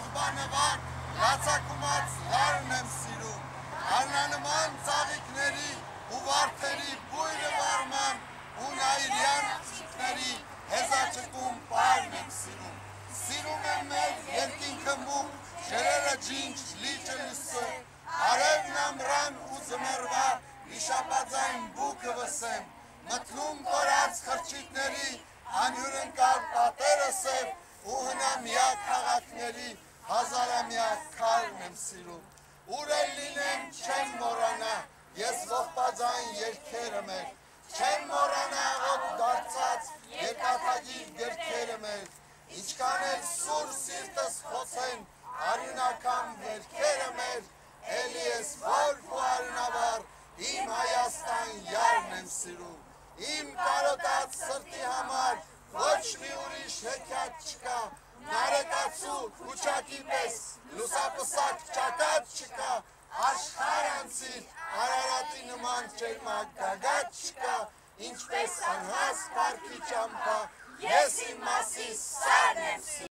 աղբանվան, լացակումած լարն եմ սիրում, արնանման ծաղիքների ու վարդերի բույրը վարման, ու նայրյան աղջիկների հեզաճկում պարն եմ սիրում, սիրում եմ մեր երկինքը մուկ, ջրերը ջինջ, լիճը լսը, արևն ամռան ու ձմեռվա, վիշապաձայն բուքը վսեմ, մտնում կորած խրճիթների, անհյուրընկալ պատերը սև, ու հնամյա քաղաքների հազարամյա քարն եմ սիրում, ուր էլ լինեմ չեմ մոռանա, ես ողբաձայն երգերը մեր, չեմ մոռանա ով դարձած երկաթագիր գրքերը մեր, ինչքան էլ սուր սիրտս խոցեն արյունական վերքերը մեր, էլի ես որ ու արյունավար, իմ Հայաստան յարն եմ սիրում, իմ կարոտած սրտի համար ոչ մի ուրիշ հեքիաթ չկա, նարեկացու քուչակի պես լուսապսակ ճակատ չկա, աշխարհ անցիր Արարատի նման ջերմակ գագաթ չկա, ինչպես անհաս պարքի ճամփա, ես իմ մասիս սարն եմ սիրում։